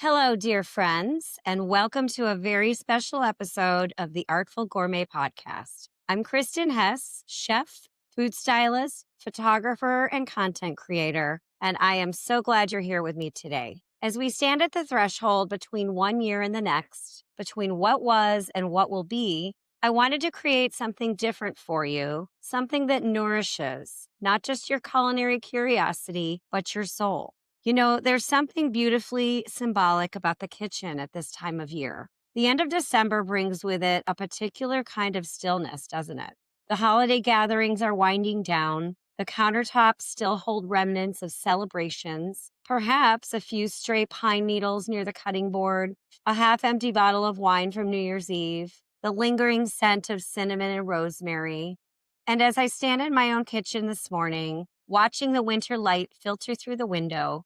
Hello, dear friends, and welcome to a very special episode of the Artful Gourmet Podcast. I'm Kristen Hess, chef, food stylist, photographer, and content creator, and I am so glad you're here with me today. As we stand at the threshold between 1 year and the next, between what was and what will be, I wanted to create something different for you, something that nourishes not just your culinary curiosity, but your soul. You know, there's something beautifully symbolic about the kitchen at this time of year. The end of December brings with it a particular kind of stillness, doesn't it? The holiday gatherings are winding down. The countertops still hold remnants of celebrations, perhaps a few stray pine needles near the cutting board, a half-empty bottle of wine from New Year's Eve, the lingering scent of cinnamon and rosemary. And as I stand in my own kitchen this morning, watching the winter light filter through the window,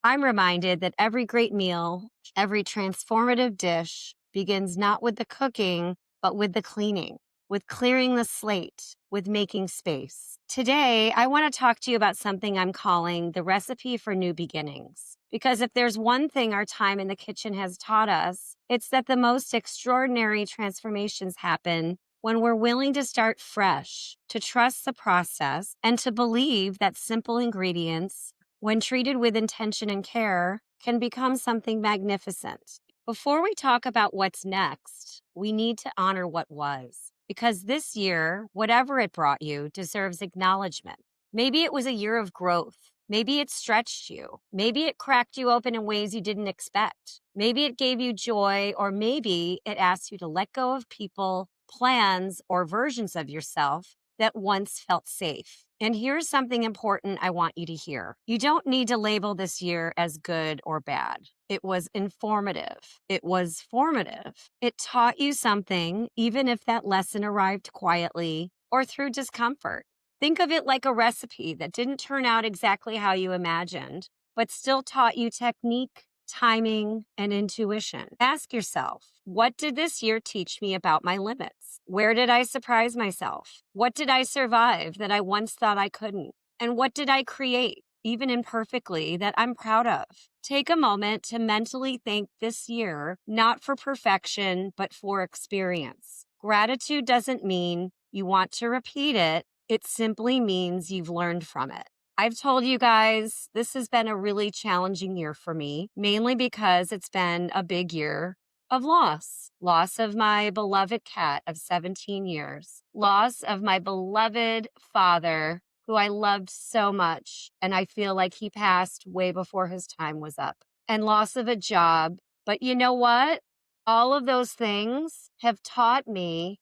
I'm reminded that every great meal, every transformative dish begins not with the cooking, but with the cleaning, with clearing the slate, with making space. Today, I want to talk to you about something I'm calling the recipe for new beginnings. Because if there's one thing our time in the kitchen has taught us, it's that the most extraordinary transformations happen when we're willing to start fresh, to trust the process, and to believe that simple ingredients, when treated with intention and care, can become something magnificent. Before we talk about what's next, we need to honor what was. Because this year, whatever it brought you, deserves acknowledgement. Maybe it was a year of growth. Maybe it stretched you. Maybe it cracked you open in ways you didn't expect. Maybe it gave you joy, or maybe it asked you to let go of people, plans, or versions of yourself that once felt safe. And here's something important I want you to hear. You don't need to label this year as good or bad. It was informative. It was formative. It taught you something, even if that lesson arrived quietly or through discomfort. Think of it like a recipe that didn't turn out exactly how you imagined, but still taught you technique, timing, and intuition. Ask yourself, what did this year teach me about my limits? Where did I surprise myself? What did I survive that I once thought I couldn't? And what did I create, even imperfectly, that I'm proud of? Take a moment to mentally thank this year, not for perfection, but for experience. Gratitude doesn't mean you want to repeat it. It simply means you've learned from it. I've told you guys, this has been a really challenging year for me, mainly because it's been a big year of loss. Loss of my beloved cat of 17 years. Loss of my beloved father, who I loved so much, and I feel like he passed way before his time was up. And loss of a job. But you know what? All of those things have taught me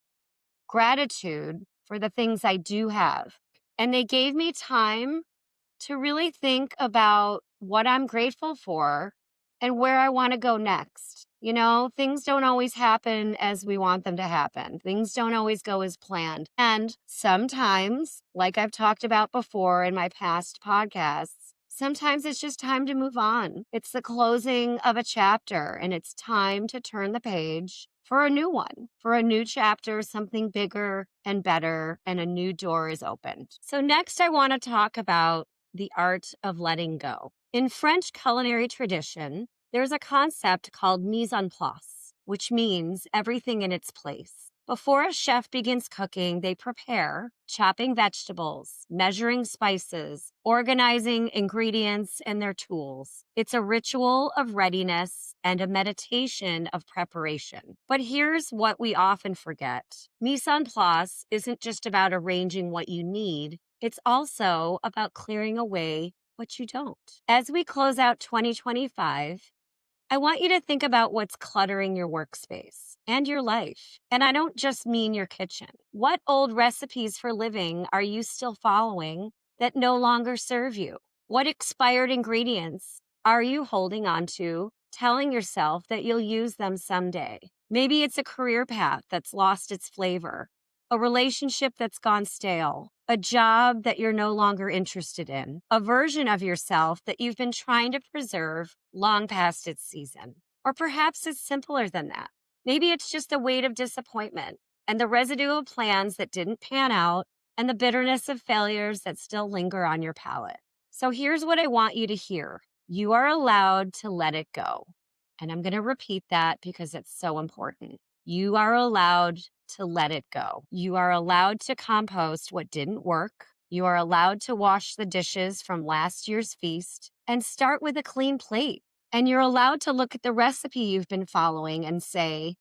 gratitude for the things I do have. And they gave me time to really think about what I'm grateful for and where I want to go next. You know, things don't always happen as we want them to happen. Things don't always go as planned. And sometimes, like I've talked about before in my past podcasts, sometimes it's just time to move on. It's the closing of a chapter, and it's time to turn the page for a new one, for a new chapter, something bigger and better, and a new door is opened. So next, I want to talk about the art of letting go. In French culinary tradition, there's a concept called mise en place, which means everything in its place. Before a chef begins cooking, they prepare, chopping vegetables, measuring spices, organizing ingredients and their tools. It's a ritual of readiness and a meditation of preparation. But here's what we often forget. Mise en place isn't just about arranging what you need. It's also about clearing away what you don't. As we close out 2025, I want you to think about what's cluttering your workspace and your life. And I don't just mean your kitchen. What old recipes for living are you still following that no longer serve you? What expired ingredients are you holding on to, telling yourself that you'll use them someday? Maybe it's a career path that's lost its flavor, a relationship that's gone stale, a job that you're no longer interested in, a version of yourself that you've been trying to preserve long past its season. Or perhaps it's simpler than that. Maybe it's just the weight of disappointment and the residual plans that didn't pan out and the bitterness of failures that still linger on your palate. So here's what I want you to hear. You are allowed to let it go. And I'm going to repeat that because it's so important. You are allowed to let it go. You are allowed to compost what didn't work. You are allowed to wash the dishes from last year's feast and start with a clean plate. And you're allowed to look at the recipe you've been following and say,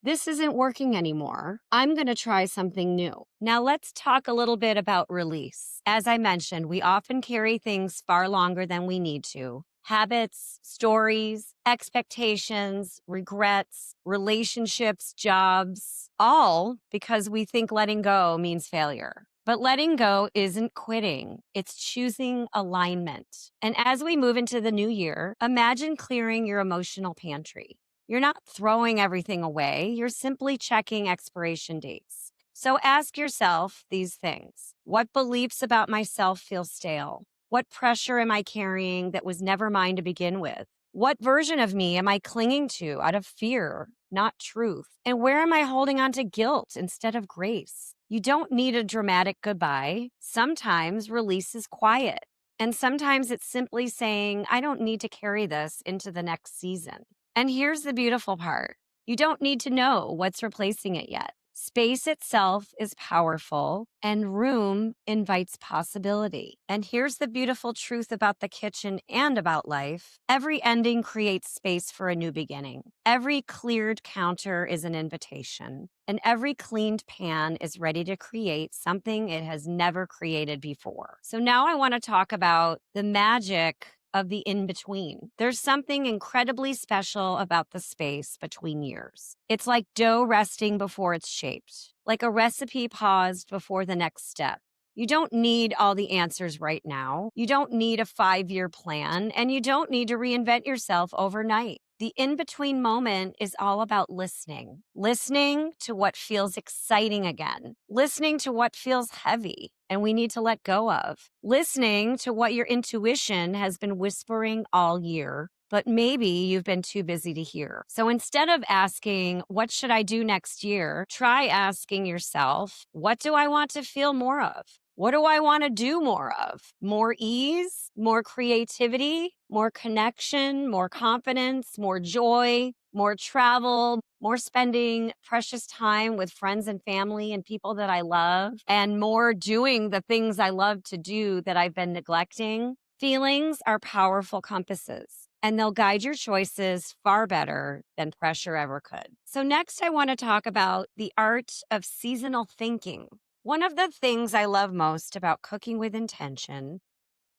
this isn't working anymore. I'm going to try something new. Now, let's talk a little bit about release. As I mentioned, we often carry things far longer than we need to. Habits, stories, expectations, regrets, relationships, jobs, all because we think letting go means failure. But letting go isn't quitting. It's choosing alignment. And as we move into the new year, imagine clearing your emotional pantry. You're not throwing everything away. You're simply checking expiration dates. So ask yourself these things. What beliefs about myself feel stale? What pressure am I carrying that was never mine to begin with? What version of me am I clinging to out of fear, not truth? And where am I holding on to guilt instead of grace? You don't need a dramatic goodbye. Sometimes release is quiet. And sometimes it's simply saying, I don't need to carry this into the next season. And here's the beautiful part. You don't need to know what's replacing it yet. Space itself is powerful and room invites possibility. And here's the beautiful truth about the kitchen and about life. Every ending creates space for a new beginning. Every cleared counter is an invitation. And every cleaned pan is ready to create something it has never created before. So now I want to talk about the magic of the in-between. There's something incredibly special about the space between years. It's like dough resting before it's shaped, like a recipe paused before the next step. You don't need all the answers right now. You don't need a 5-year plan, and you don't need to reinvent yourself overnight. The in-between moment is all about listening. Listening to what feels exciting again. Listening to what feels heavy and we need to let go of. Listening to what your intuition has been whispering all year, but maybe you've been too busy to hear. So instead of asking, what should I do next year? Try asking yourself, what do I want to feel more of? What do I want to do more of? More ease, more creativity, more connection, more confidence, more joy, more travel, more spending precious time with friends and family and people that I love, and more doing the things I love to do that I've been neglecting. Feelings are powerful compasses, and they'll guide your choices far better than pressure ever could. So next, I want to talk about the art of seasonal thinking. One of the things I love most about cooking with intention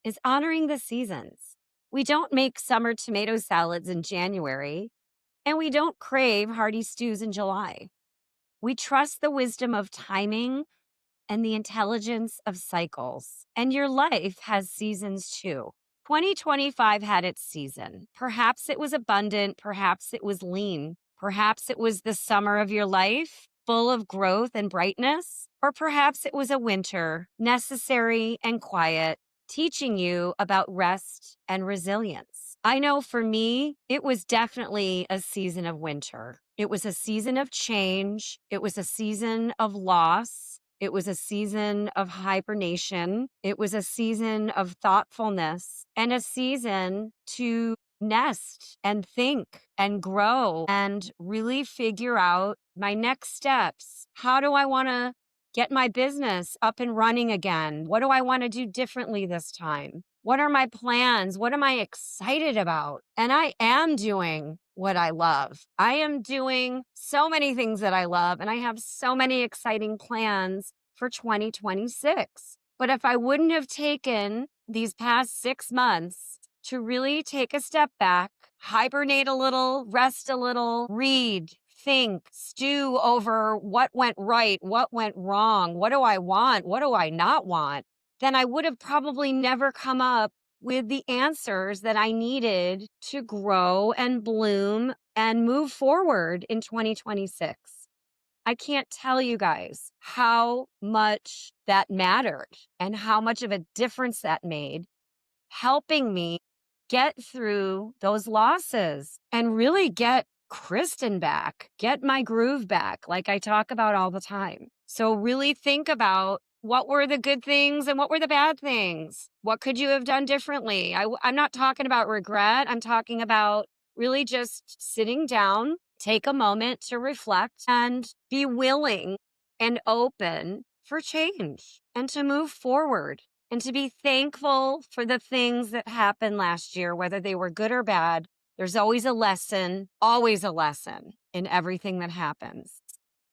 is honoring the seasons. We don't make summer tomato salads in January, and we don't crave hearty stews in July. We trust the wisdom of timing and the intelligence of cycles. And your life has seasons too. 2025 had its season. Perhaps it was abundant, perhaps it was lean, perhaps it was the summer of your life, full of growth and brightness, or perhaps it was a winter, necessary and quiet, teaching you about rest and resilience. I know for me, it was definitely a season of winter. It was a season of change. It was a season of loss. It was a season of hibernation. It was a season of thoughtfulness and a season to nest and think and grow and really figure out my next steps. How do I want to get my business up and running again? What do I want to do differently this time? What are my plans? What am I excited about? And I am doing what I love. I am doing so many things that I love, and I have so many exciting plans for 2026. But if I wouldn't have taken these past 6 months to really take a step back, hibernate a little, rest a little, read, think, stew over what went right, what went wrong, what do I want, what do I not want, then I would have probably never come up with the answers that I needed to grow and bloom and move forward in 2026. I can't tell you guys how much that mattered and how much of a difference that made, helping me get through those losses and really get Kristen back, get my groove back, like I talk about all the time. So really think about what were the good things and what were the bad things? What could you have done differently? I'm not talking about regret. I'm talking about really just sitting down, take a moment to reflect and be willing and open for change and to move forward and to be thankful for the things that happened last year, whether they were good or bad. There's always a lesson in everything that happens.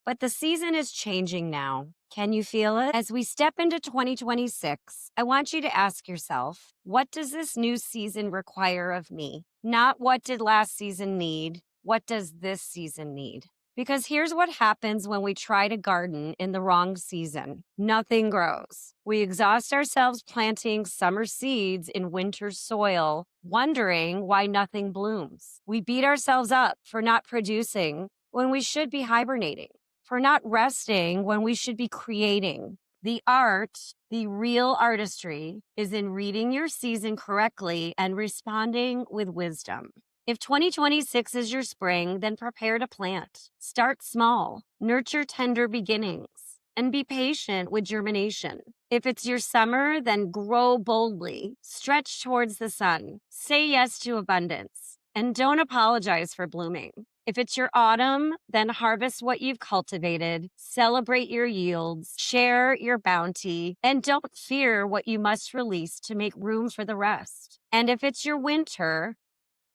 But the season is changing now. Can you feel it? As we step into 2026, I want you to ask yourself, what does this new season require of me? Not what did last season need? What does this season need? Because here's what happens when we try to garden in the wrong season. Nothing grows. We exhaust ourselves planting summer seeds in winter soil, wondering why nothing blooms. We beat ourselves up for not producing when we should be hibernating, for not resting when we should be creating. The art, the real artistry, is in reading your season correctly and responding with wisdom. If 2026 is your spring, then prepare to plant. Start small, nurture tender beginnings, and be patient with germination. If it's your summer, then grow boldly, stretch towards the sun, say yes to abundance, and don't apologize for blooming. If it's your autumn, then harvest what you've cultivated, celebrate your yields, share your bounty, and don't fear what you must release to make room for the rest. And if it's your winter,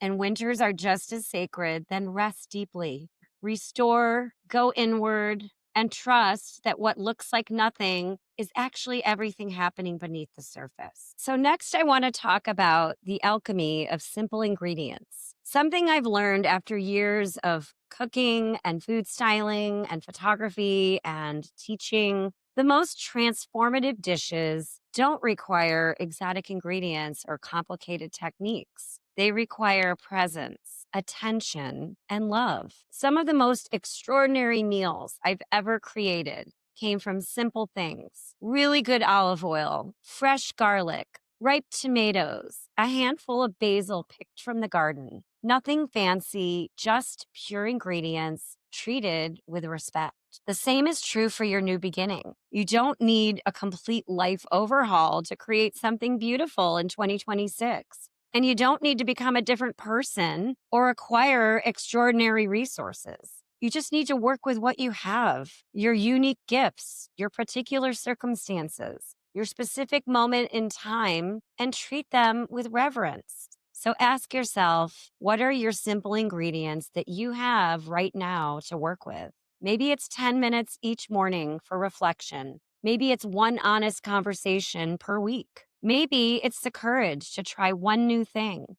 and winters are just as sacred, then rest deeply, restore, go inward, and trust that what looks like nothing is actually everything happening beneath the surface. So next, I want to talk about the alchemy of simple ingredients. Something I've learned after years of cooking and food styling and photography and teaching. The most transformative dishes don't require exotic ingredients or complicated techniques. They require presence, attention, and love. Some of the most extraordinary meals I've ever created came from simple things: really good olive oil, fresh garlic, ripe tomatoes, a handful of basil picked from the garden. Nothing fancy, just pure ingredients treated with respect. The same is true for your new beginning. You don't need a complete life overhaul to create something beautiful in 2026. And you don't need to become a different person or acquire extraordinary resources. You just need to work with what you have, your unique gifts, your particular circumstances, your specific moment in time, and treat them with reverence. So ask yourself, what are your simple ingredients that you have right now to work with? Maybe it's 10 minutes each morning for reflection. Maybe it's one honest conversation per week. Maybe it's the courage to try one new thing,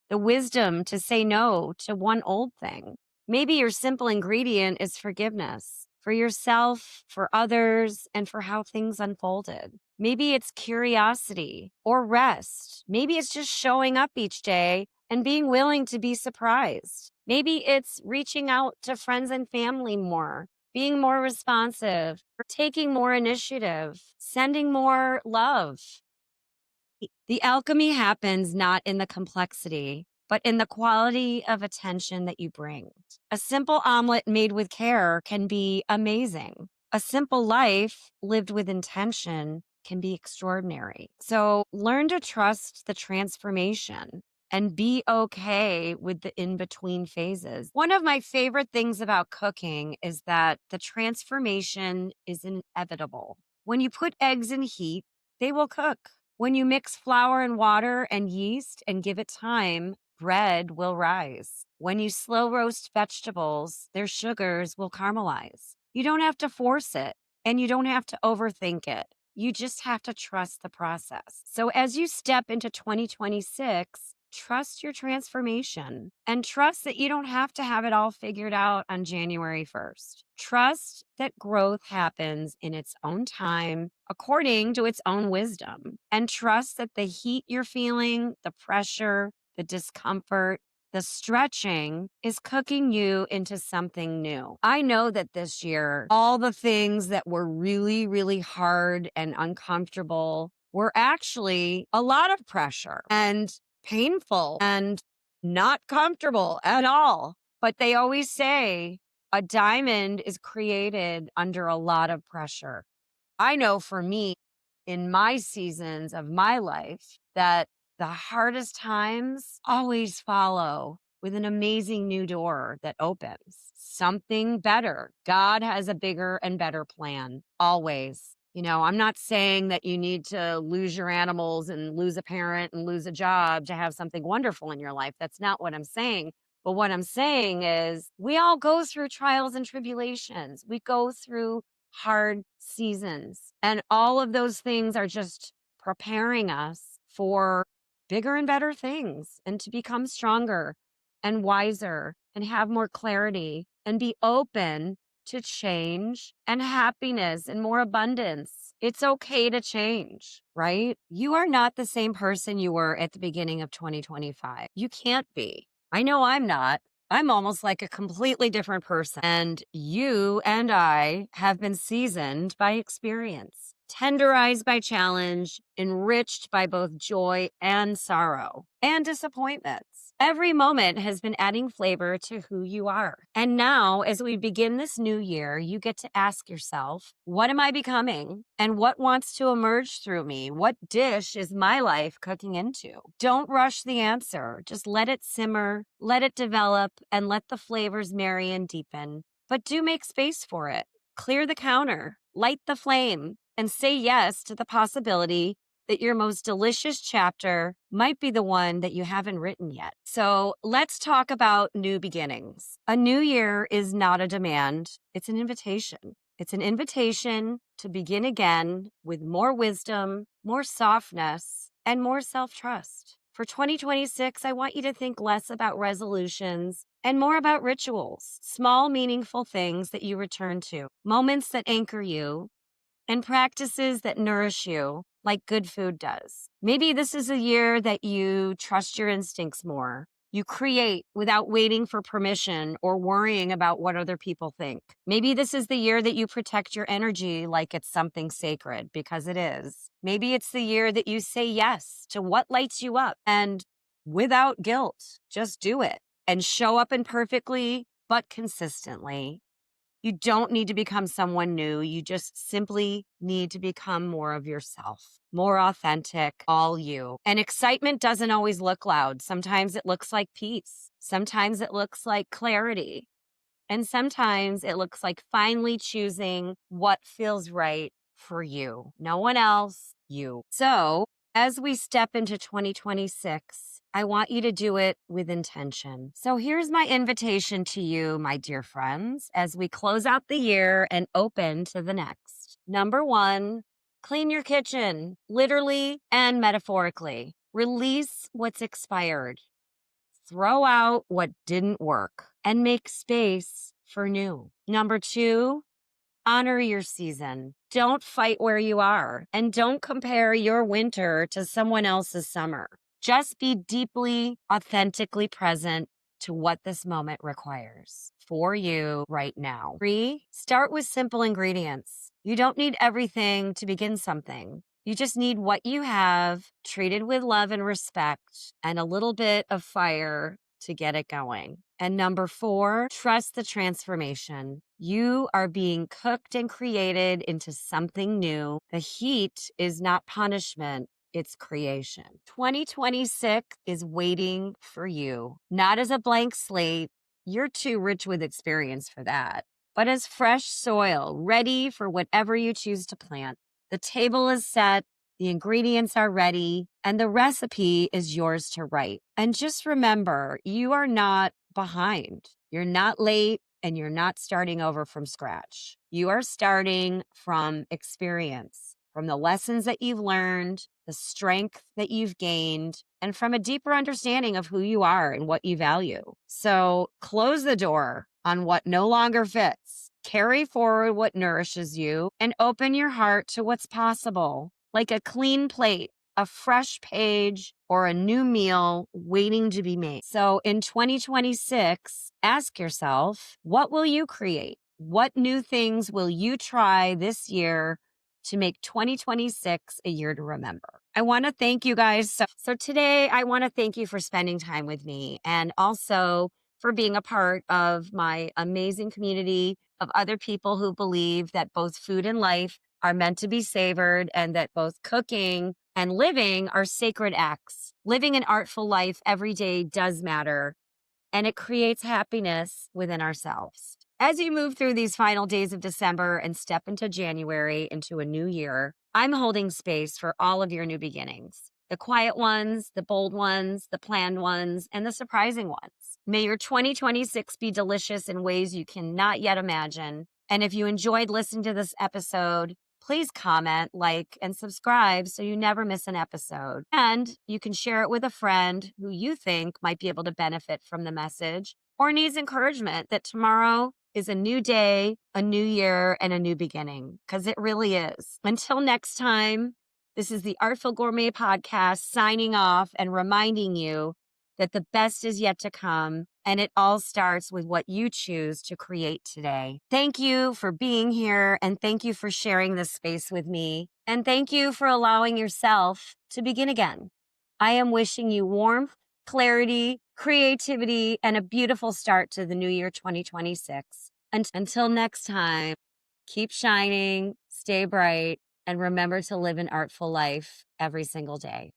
the wisdom to say no to one old thing. Maybe your simple ingredient is forgiveness for yourself, for others, and for how things unfolded. Maybe it's curiosity or rest. Maybe it's just showing up each day and being willing to be surprised. Maybe it's reaching out to friends and family more, being more responsive, taking more initiative, sending more love. The alchemy happens not in the complexity, but in the quality of attention that you bring. A simple omelet made with care can be amazing. A simple life lived with intention can be extraordinary. So learn to trust the transformation and be okay with the in-between phases. One of my favorite things about cooking is that the transformation is inevitable. When you put eggs in heat, they will cook. When you mix flour and water and yeast and give it time, bread will rise. When you slow roast vegetables, their sugars will caramelize. You don't have to force it, and you don't have to overthink it. You just have to trust the process. So as you step into 2026, trust your transformation and trust that you don't have to have it all figured out on January 1st. Trust that growth happens in its own time, according to its own wisdom, and trust that the heat you're feeling, the pressure, the discomfort, the stretching is cooking you into something new. I know that this year, all the things that were really, really hard and uncomfortable were actually a lot of pressure and painful and not comfortable at all. But they always say a diamond is created under a lot of pressure. I know for me, in my seasons of my life, that the hardest times always follow with an amazing new door that opens. Something better. God has a bigger and better plan, always. I'm not saying that you need to lose your animals and lose a parent and lose a job to have something wonderful in your life. That's not what I'm saying. But what I'm saying is we all go through trials and tribulations. We go through hard seasons. And all of those things are just preparing us for bigger and better things and to become stronger and wiser and have more clarity and be open to change and happiness and more abundance. It's okay to change, right? You are not the same person you were at the beginning of 2025. You can't be. I know I'm not. I'm almost like a completely different person. And you and I have been seasoned by experience, tenderized by challenge, enriched by both joy and sorrow and disappointments. Every moment has been adding flavor to who you are. And now, as we begin this new year, you get to ask yourself, what am I becoming? And what wants to emerge through me? What dish is my life cooking into? Don't rush the answer. Just let it simmer, let it develop, and let the flavors marry and deepen. But do make space for it. Clear the counter, light the flame, and say yes to the possibility that your most delicious chapter might be the one that you haven't written yet. So let's talk about new beginnings. A new year is not a demand, it's an invitation. It's an invitation to begin again with more wisdom, more softness, and more self-trust. For 2026, I want you to think less about resolutions and more about rituals, small, meaningful things that you return to, moments that anchor you, and practices that nourish you like good food does. Maybe this is a year that you trust your instincts more. You create without waiting for permission or worrying about what other people think. Maybe this is the year that you protect your energy like it's something sacred, because it is. Maybe it's the year that you say yes to what lights you up and without guilt, just do it and show up imperfectly, but consistently. You don't need to become someone new. You just simply need to become more of yourself, more authentic, all you. And excitement doesn't always look loud. Sometimes it looks like peace. Sometimes it looks like clarity. And sometimes it looks like finally choosing what feels right for you. No one else, you. So as we step into 2026, I want you to do it with intention. So here's my invitation to you, my dear friends, as we close out the year and open to the next. Number one, clean your kitchen, literally and metaphorically. Release what's expired. Throw out what didn't work and make space for new. Number two, honor your season. Don't fight where you are and don't compare your winter to someone else's summer. Just be deeply, authentically present to what this moment requires for you right now. Three, start with simple ingredients. You don't need everything to begin something. You just need what you have, treated with love and respect, and a little bit of fire to get it going. And number four, trust the transformation. You are being cooked and created into something new. The heat is not punishment. It's creation. 2026 is waiting for you, not as a blank slate. You're too rich with experience for that, but as fresh soil, ready for whatever you choose to plant. The table is set, the ingredients are ready, and the recipe is yours to write. And just remember, you are not behind. You're not late, and you're not starting over from scratch. You are starting from experience, from the lessons that you've learned, the strength that you've gained, and from a deeper understanding of who you are and what you value. So close the door on what no longer fits. Carry forward what nourishes you and open your heart to what's possible, like a clean plate, a fresh page, or a new meal waiting to be made. So in 2026, ask yourself, what will you create? What new things will you try this year to make 2026 a year to remember? I want to thank you guys. So today, I want to thank you for spending time with me and also for being a part of my amazing community of other people who believe that both food and life are meant to be savored and that both cooking and living are sacred acts. Living an artful life every day does matter. and it creates happiness within ourselves. As you move through these final days of December and step into January, into a new year, I'm holding space for all of your new beginnings. The quiet ones, the bold ones, the planned ones, and the surprising ones. May your 2026 be delicious in ways you cannot yet imagine. And if you enjoyed listening to this episode, please comment, like, and subscribe so you never miss an episode. And you can share it with a friend who you think might be able to benefit from the message or needs encouragement that tomorrow is a new day, a new year, and a new beginning, because it really is. Until next time, this is the Artful Gourmet Podcast signing off and reminding you that the best is yet to come, and it all starts with what you choose to create today. Thank you for being here, and thank you for sharing this space with me, and thank you for allowing yourself to begin again. I am wishing you warmth, clarity, creativity, and a beautiful start to the new year 2026. Until next time, keep shining, stay bright, and remember to live an artful life every single day.